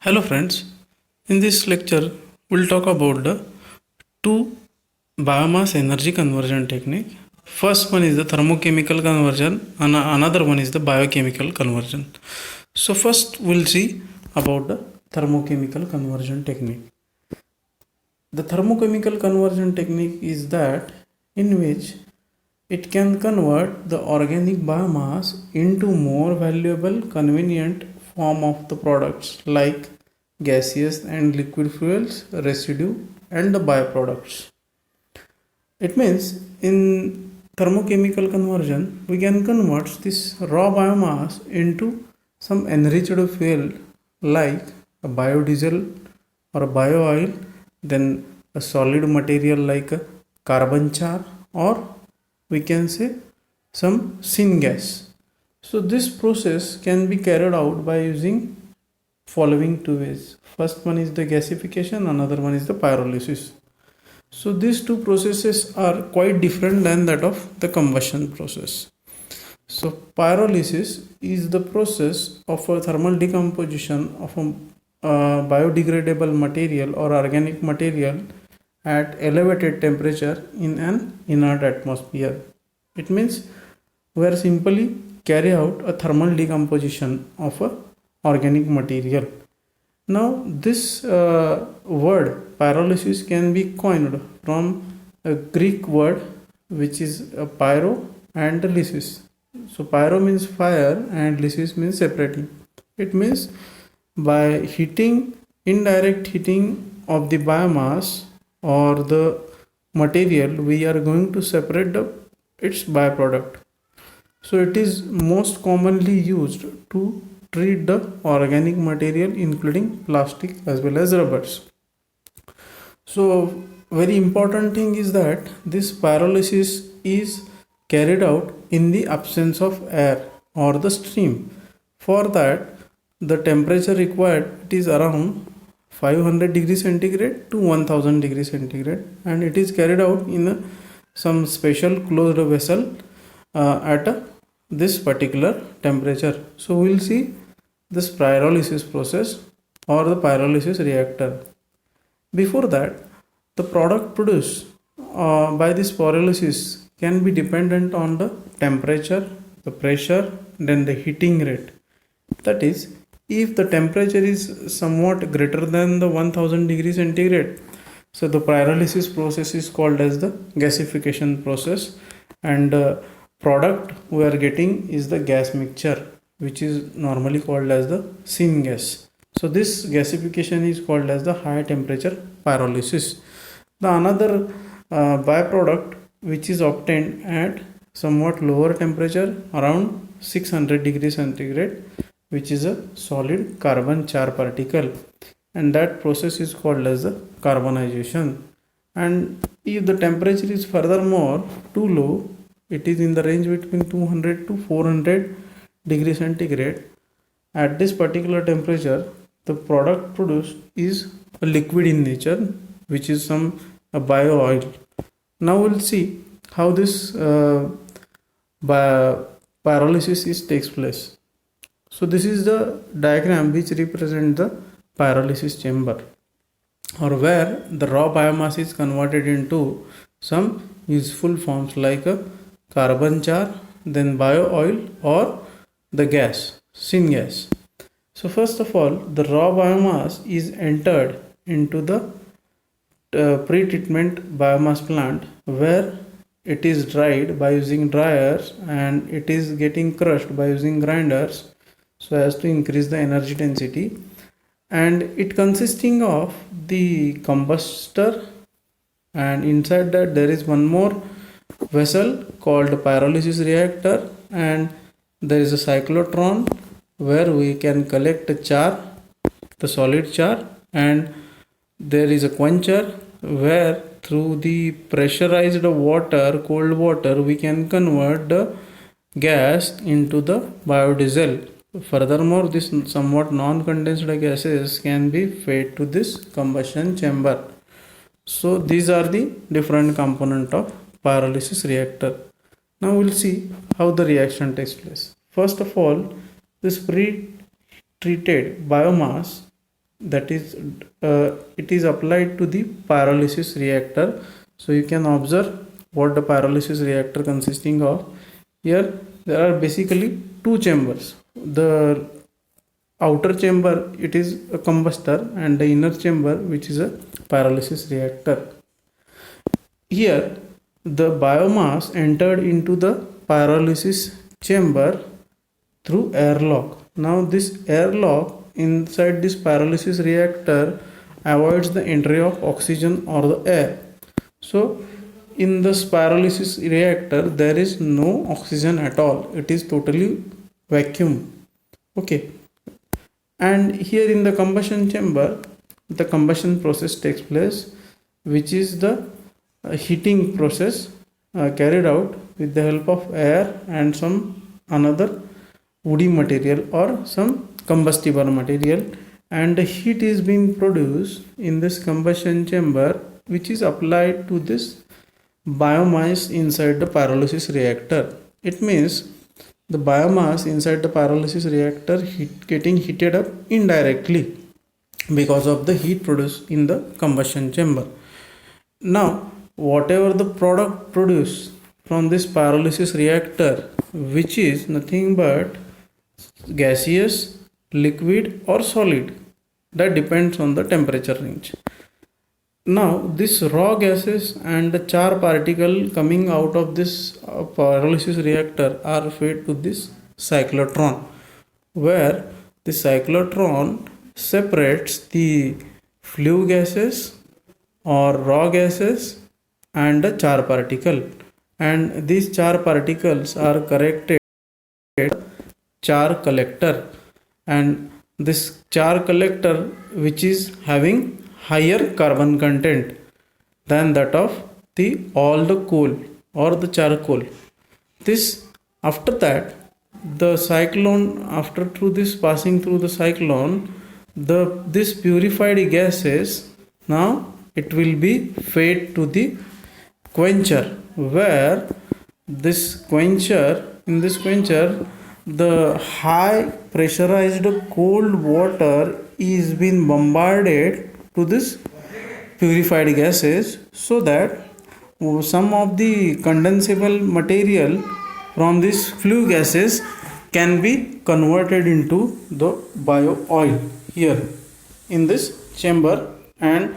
Hello friends, in this lecture we'll talk about the two biomass energy conversion technique. First one is the thermochemical conversion and another one is the biochemical conversion. So first we'll see about the thermochemical conversion technique. The thermochemical conversion technique is that in which it can convert the organic biomass into more valuable, convenient form of the products like gaseous and liquid fuels, residue, and the byproducts. It means in thermochemical conversion, we can convert this raw biomass into some enriched fuel like a biodiesel or a bio oil, then a solid material like a carbon char, or we can say some syngas. So this process can be carried out by using following two ways. First one is the gasification, another one is the pyrolysis. So these two processes are quite different than that of the combustion process. So pyrolysis is the process of a thermal decomposition of a biodegradable material or organic material at elevated temperature in an inert atmosphere. It means we are simply carry out a thermal decomposition of a organic material. Now this word pyrolysis can be coined from a Greek word which is pyro and lysis. So pyro means fire and lysis means separating. It means by heating, indirect heating of the biomass or the material, we are going to separate its byproduct. So it is most commonly used to treat the organic material including plastic as well as rubbers. So very important thing is that this pyrolysis is carried out in the absence of air or the steam. For that the temperature required it is around 500 degrees centigrade to 1000 degrees centigrade, and it is carried out in some special closed vessel at this particular temperature. So we will see this pyrolysis process or the pyrolysis reactor. Before that, the product produced by this pyrolysis can be dependent on the temperature, the pressure, then the heating rate. That is, if the temperature is somewhat greater than the 1000 degrees centigrade, so the pyrolysis process is called as the gasification process, and product we are getting is the gas mixture, which is normally called as the syngas. So this gasification is called as the high temperature pyrolysis. The another byproduct which is obtained at somewhat lower temperature around 600 degrees centigrade, which is a solid carbon char particle, and that process is called as the carbonization. And if the temperature is furthermore too low, it is in the range between 200 to 400 degrees centigrade. At this particular temperature, the product produced is a liquid in nature, which is some a bio oil. Now we'll see how this pyrolysis takes place. So this is the diagram which represents the pyrolysis chamber, or where the raw biomass is converted into some useful forms like a carbon char, then bio oil, or the gas, syngas. So first of all, the raw biomass is entered into the pre-treatment biomass plant, where it is dried by using dryers and it is getting crushed by using grinders so as to increase the energy density, and it consisting of the combustor, and inside that there is one more vessel called pyrolysis reactor, and there is a cyclotron where we can collect a char, the solid char, and there is a quencher where through the pressurized water, cold water, we can convert the gas into the biodiesel. Furthermore, this somewhat non-condensed gases can be fed to this combustion chamber. So these are the different components of pyrolysis reactor. Now we'll see how the reaction takes place. First of all, this pre-treated biomass that is it is applied to the pyrolysis reactor. So you can observe what the pyrolysis reactor consisting of. Here there are basically two chambers. The outer chamber, it is a combustor, and the inner chamber, which is a pyrolysis reactor. Here the biomass entered into the pyrolysis chamber through airlock. Now this airlock inside this pyrolysis reactor avoids the entry of oxygen or the air. So in this pyrolysis reactor there is no oxygen at all. It is totally vacuum. Okay. And here in the combustion chamber, the combustion process takes place, which is the heating process carried out with the help of air and some another woody material or some combustible material, and the heat is being produced in this combustion chamber, which is applied to this biomass inside the pyrolysis reactor. It means the biomass inside the pyrolysis reactor getting heated up indirectly because of the heat produced in the combustion chamber. Now whatever the product produced from this pyrolysis reactor, which is nothing but gaseous, liquid or solid, that depends on the temperature range. Now this raw gases and the char particle coming out of this pyrolysis reactor are fed to this cyclotron, where the cyclotron separates the flue gases or raw gases and the char particle, and these char particles are corrected char collector, and this char collector, which is having higher carbon content than that of all the coal or the charcoal. This after that the cyclone, after through this passing through the cyclone, this purified gases, now it will be fed to the quencher, where this quencher, in this quencher the high pressurized cold water is being bombarded to this purified gases, so that some of the condensable material from these flue gases can be converted into the bio oil here in this chamber, and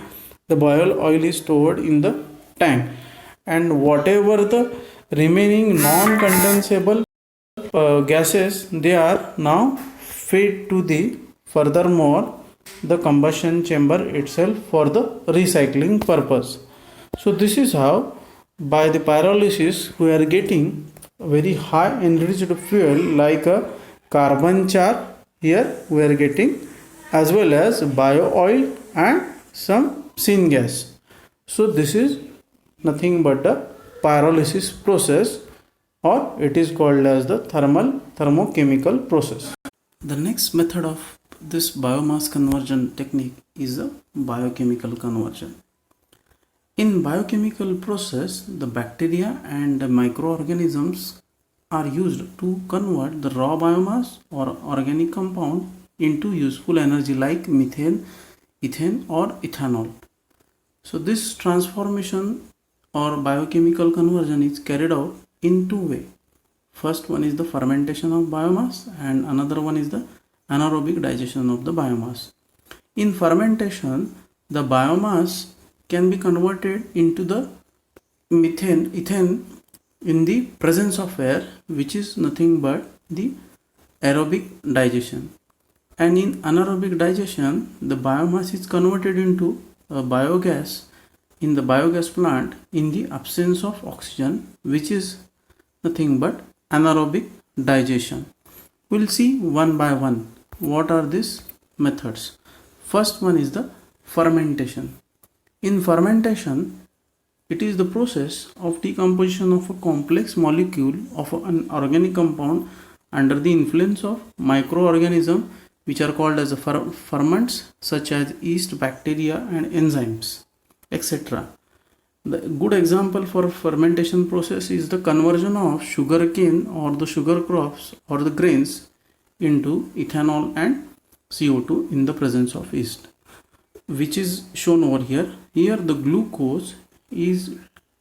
the bio oil is stored in the tank, and whatever the remaining non-condensable gases, they are now fed to the furthermore the combustion chamber itself for the recycling purpose. So this is how by the pyrolysis we are getting very high enriched fuel like a carbon char. Here we are getting, as well as bio oil and some syngas. So this is nothing but the pyrolysis process, or it is called as the thermochemical process. The next method of this biomass conversion technique is the biochemical conversion. In biochemical process, the bacteria and the microorganisms are used to convert the raw biomass or organic compound into useful energy like methane, ethane or ethanol. So this transformation or biochemical conversion is carried out in two ways. First one is the fermentation of biomass, and another one is the anaerobic digestion of the biomass. In fermentation, the biomass can be converted into the ethane in the presence of air, which is nothing but the aerobic digestion. And in anaerobic digestion, the biomass is converted into a biogas in the biogas plant in the absence of oxygen, which is nothing but anaerobic digestion. We'll see one by one what are these methods. First one is the fermentation. In fermentation, it is the process of decomposition of a complex molecule of an organic compound under the influence of microorganisms, which are called as ferments such as yeast, bacteria and enzymes, etc. The good example for fermentation process is the conversion of sugarcane or the sugar crops or the grains into ethanol and CO2 in the presence of yeast, which is shown over here. Here the glucose is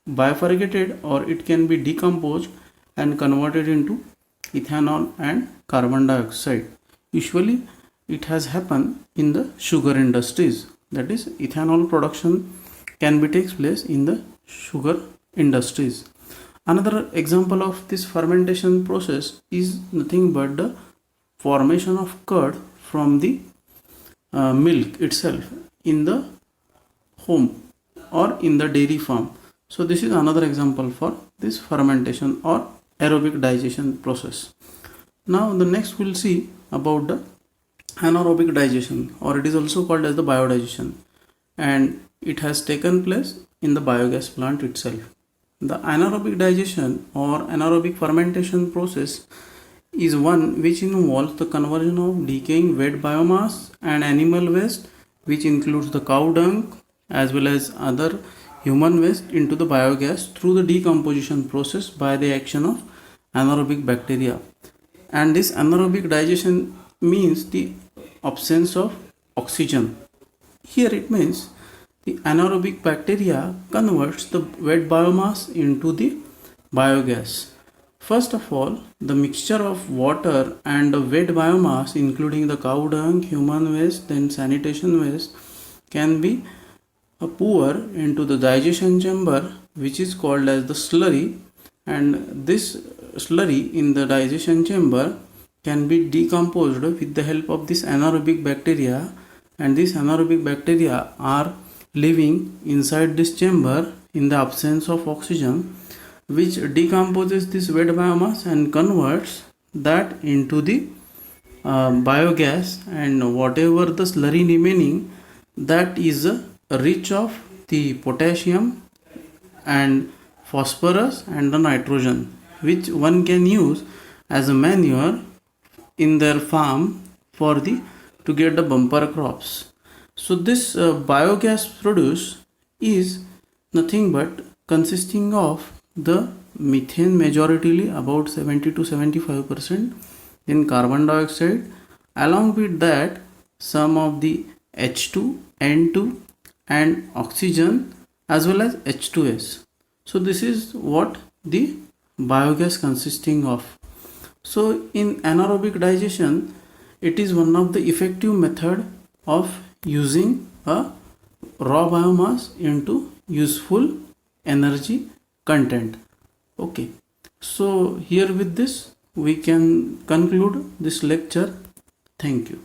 bifurcated, or it can be decomposed and converted into ethanol and carbon dioxide. Usually it has happened in the sugar industries, that is ethanol production can be takes place in the sugar industries. Another example of this fermentation process is nothing but the formation of curd from the milk itself in the home or in the dairy farm. So this is another example for this fermentation or aerobic digestion process. Now the next we'll see about the anaerobic digestion, or it is also called as the biodigestion, and it has taken place in the biogas plant itself. The anaerobic digestion or anaerobic fermentation process is one which involves the conversion of decaying wet biomass and animal waste, which includes the cow dung as well as other human waste, into the biogas through the decomposition process by the action of anaerobic bacteria. And this anaerobic digestion means the absence of oxygen. Here it means the anaerobic bacteria converts the wet biomass into the biogas. First of all, the mixture of water and the wet biomass, including the cow dung, human waste, then sanitation waste, can be poured into the digestion chamber, which is called as the slurry. And this slurry in the digestion chamber can be decomposed with the help of this anaerobic bacteria, and these anaerobic bacteria are living inside this chamber in the absence of oxygen, which decomposes this wet biomass and converts that into the biogas, and whatever the slurry remaining, that is rich of the potassium and phosphorus and the nitrogen, which one can use as a manure in their farm for the to get the bumper crops. So this biogas produced is nothing but consisting of the methane, majoritarily about 70 to 75%, then carbon dioxide, along with that some of the H2, N2 and oxygen, as well as H2S. So this is what the biogas consisting of. So in anaerobic digestion, it is one of the effective method of using a raw biomass into useful energy content. Okay, so here with this we can conclude this lecture. Thank you.